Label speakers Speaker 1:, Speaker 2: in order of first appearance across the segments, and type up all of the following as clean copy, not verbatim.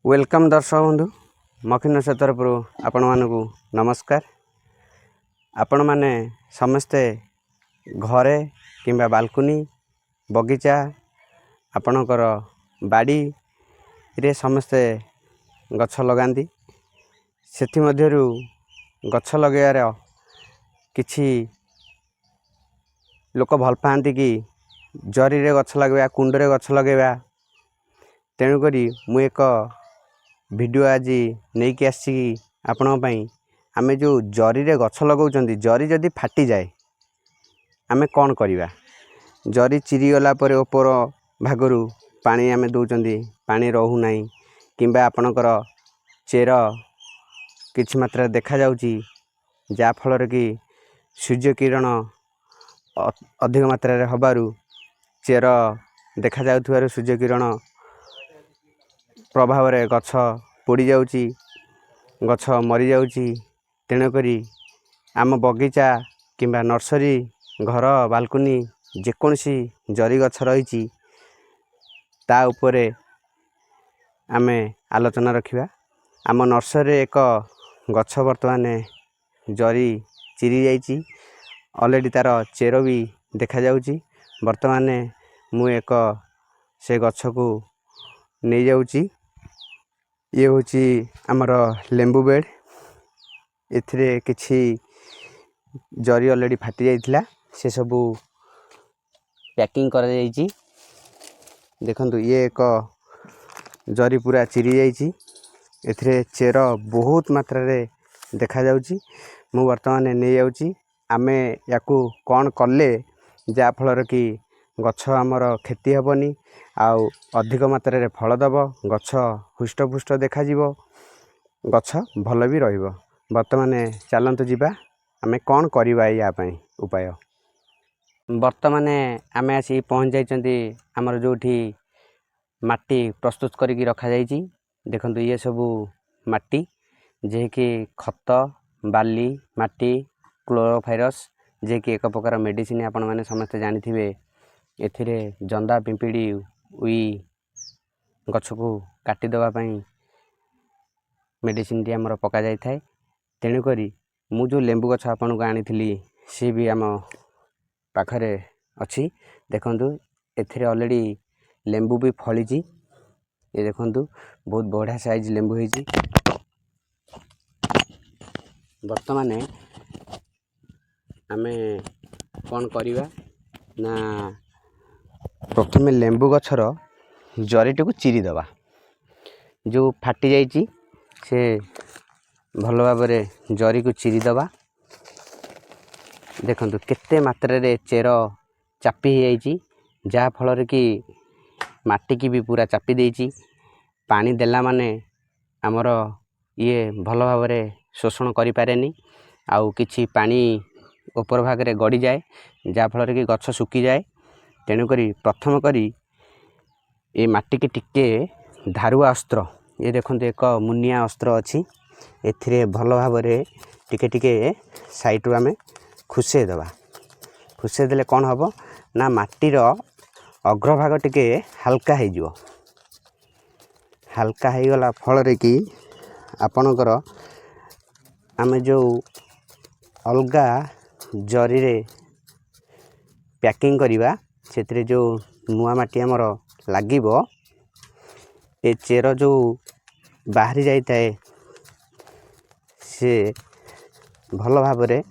Speaker 1: Welcome दर्शक बंधु मखिन से तरफ आपण मानू नमस्कार। आपण माने समस्ते घरे किंबा बालकुनी बगीचा आपणकर बाड़ी रे समस्ते गछ लगाती सेथि मध्यरु गछ लगेयार किछि लोक भल पाती कि जरी रे गछ लगेबा कुंड रे गछ लगेबा तेणुक मु एक वीडियो आज नहीं कि आसी आपण आमे जो जरी रे गछ लगाउछंती जरी जदि फाटी जाए आमे कौन करिबा। जरी चिरी गला परे ऊपर भागरू पानी आमे दउछंती पानी रहू नाही किंबा आपणकर चेर किछि मात्रा देखा जाउची जा फल कि सूर्य किरण अधिक मात्रा रे हबारू चेर देखा जाउथुवार सूर्य किरण प्रभाव रे गछ पोड़ी जाउची गछ मरी जाउची। तेणुकरी आम बगीचा किंबा नर्सरी घर बालकुनी जेकोसी जरी गछ रही ता उपरे आमे आलोचना रखिबा। आम नर्सरी एक गछ वर्तमान जरी चिरी जाइची ऑलरेडी तार चेर भी देखा जाउची। वर्तमान मु एक से गछ को नहीं जाउची। ये होची आमर लेंबू बेड एथिरे किछि जरी ऑलरेडी फाटी जाइथिला से सबू पैकिंग करा जाइची। देखंतु ये एक जरी पूरा चिरी जाइची एथिरे चेर बहुत मात्रा रे देखा जाउची। मु वर्तमान नहीं जाउची आमे याकू कौन कले जा फलर कि गछ आमर खेती हेबनी आउ अधिक मात्रा रे फल दब गछ हुष्टपुष्ट देखा जीवो गछ भल भी रहिबो। वर्तमान चलंतु जीवा आमे कौन करिबा या पई उपाय। वर्तमान आमे आसी पहुंच जाइचंती आमर जोठी माटी प्रस्तुत करिकी रखा जाइची। देखंतु ये सबू माटी जे कि खत बाली माटी क्लोरोफायरस जे कि एक प्रकार मेडिसिन आपण माने समस्त जानिथिबे। एथिरे जंदा पिंपिड़ी उई गछ को काटी दवा पई मेडिसिन टी हमर पका जाय थाए। तेणु करी मु जो लेंबू गछ आपण को आनिथिली सी भी आम पाखरे अछि। देखंतु एथिरे ऑलरेडी लेंबू भी फळीची। ये देखंतु बहुत बढ़िया साइज लेंबू हेची। वर्तमान आमे कौन करिबा ना प्रथम लेंबू गछर जरीटी को चिरी दबा जो फाटी जाइची से भल भाव रे जरी को चिरी दबा। देखंतु केते मात्रा रे चेर चापी हो जाइची जा फल कि माटी की भी पूरा चापी देइची। पानी देला माने हमर ये भल भाव रे शोषण करि पारेनी आउ किछि पानी ऊपर भाग रे गड़ी जाए जा फल कि गछ सुकी जाए। तेणु करी प्रथम करी ये माटी की टिके धारुआ अस्त्र ये देखते एक मुनिया अस्त्र अच्छी एथिरे भल भाव रे टिके टिके साइड रू आमे खुसे दबा। खुसे देले कौन हबो ना माटीर अग्रभाग टिके हल्का हो जिवो। हल्का हो गला फल रे कि आपणकर आमे जो अलगा जरी रे पैकिंग करिबा सेतरे जो नुआ माटी हमर लागिबो ए चेर जो बाहरी जाई थाए से भल भाव रे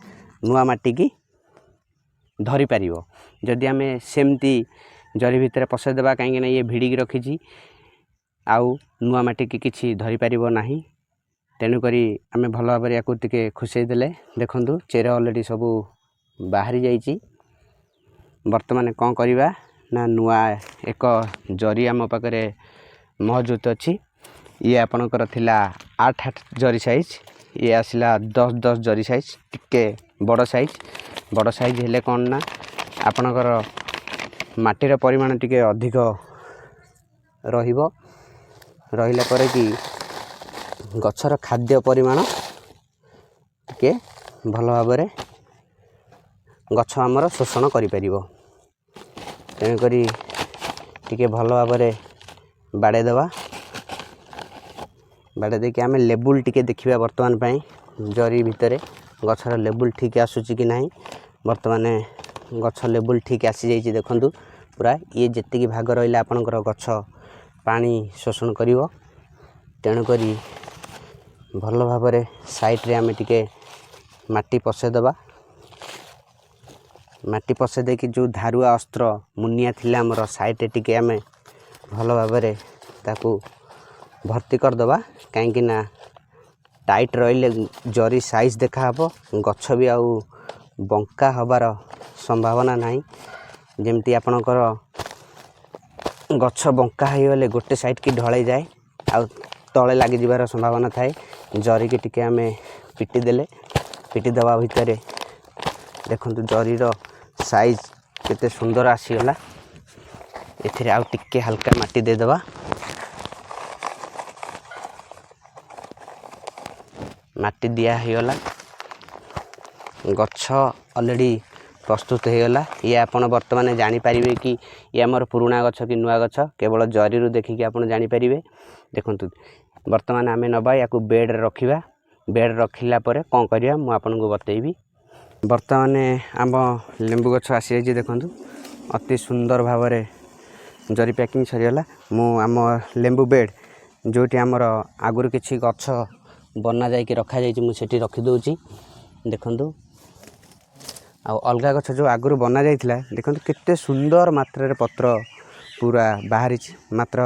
Speaker 1: नुआ माटी की धरी पारिबो। जदि आमे सेमती जरी भितर पसे देबा काहे ना ये भिड़ी की रखिची आउ नुआ माटी की किछि धरी पारिबो नाही। तेणु करी आमे भल भाव रे याकू टिके खुसै देले देखंतु चेर ऑलरेडी सबू बाहरी जाइची। वर्तमान कौन करिबा ना नुआ एक जरी आम पाखरे मौजूद अच्छी। ये आपणकर थिला 8 जरी साइज ये आसिला 10 जरी साइज टिके बड़ साइज हेले कौन ना आपणकर माटीर परिमाण टिके अधिक रहिबो। रहिला परे कि गछर खाद्य परिमाण टिके भल भाव रे गछ आमर शोषण करि परिबो। तेणुकरी टिके भल भाव रे बाड़े दबा बाड़े देखिए आम लेबुल टिके देखा बर्तमान पाई जरी भितर गछर लेबुल ठीक आसूची कि नहीं। बर्तमान गछ लेबुल ठीक आसी जाइए देखु पूरा ये जी भाग रहा आपणकर गछ पानी शोषण कर तेणुक भल भाव साइड्रे आम टिके माटी पसेदबा। माटी पसे देकी जो धारुआ अस्त्र मुनिया थिला हमर साइड टिके आम भल भाव ताकू भर्ती करदबा कहीं ना टाइट रहिले जरी साइज देखा हबो गछ भी आउ बंका हबार संभावना नहीं। जेमती आपणकर गछ बंका हो गले गोटे साइड की ढलै जाए आउ तले लगी जिबार संभावना थाए। जरी की टिके आम पिटी देले पिटी दबा भितर देखु जरीर साइज केते सुंदर आसीगला। एथिरे आउ टिके हल्का माटी दे दबा। माटी दिया होगला गछ ऑलरेडी प्रस्तुत होगला। ये आपण वर्तमान जानीपारे कि ये आमर पुराणा गछ कि नुआ गछ केवल जरी देखिकी आप जानीपारे। देखु वर्तमान आम नबा या बेड रखा बेड रखिला कौन करवा मुझे आपको बतेबी। वर्तमान आम लेंबू गछ आसी जाइए देखु अति सुंदर भाव जरी पैकिंग सरीगला। मु आम लेंबू बेड जोटी आमर आगुरी किछि गछ बना जाइए रखा जाइए मुझे रखीदे देखु। आ अलगा गछ जो आगुरी बना जाइथिला देखु केते सुंदर मात्रा पत्र पूरा बाहरी मात्र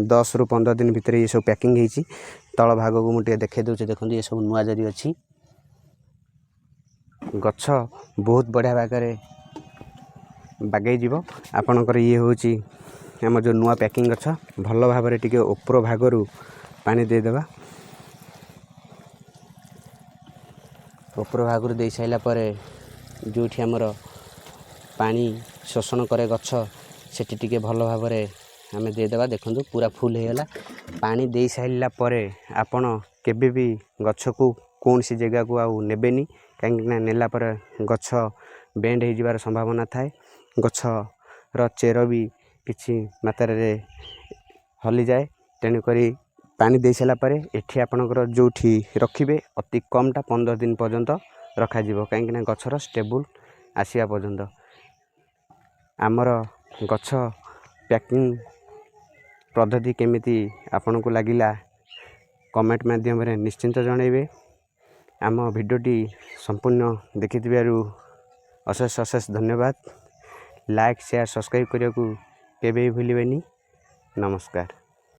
Speaker 1: 10 ରୁ 15 दिन भितर ये सब पैकिंग होती। तल भाग को मुझे देखे दूसरी देखो ये सब नुआ जरी अच्छी गछ बहुत बढ़िया भाग बागई जीव आपणकर ये हूँ आम जो नुआ पैकिंग गछ भल भाव टिके ऊपर भागरू पानी देदेबा। ऊपर भागरू दे साइला जो आमर पानी शोषण करे गछ सेठी टिके भल भाव आम देदेबा। देखु पूरा फुल होगला पानी दे साइला आपण केबे भी गछ को कौन सी जगह को आउ नेबेनी कहीं नेला पर गछ बेंड हो जिबार संभावना थाए। गछर चेर भी किछि मात्रा रे हली जाए तेणुक पानी दे सारा पर एठी आपणकर जोठी रखिबे अति कमटा 15 दिन पर्यंत रखा जिवो कहीं गछर स्टेबल आसिया पर्यंत। आमर गछ पैकिंग पद्धति केमिति आपन को लगिला कमेंट माध्यम निश्चिंत जनइबे। आम भिडियोटी संपूर्ण देखिथिबारु अशेष अशेष धन्यवाद। लाइक शेयर सब्सक्राइब करने को केबे भूलिबेनी। नमस्कार।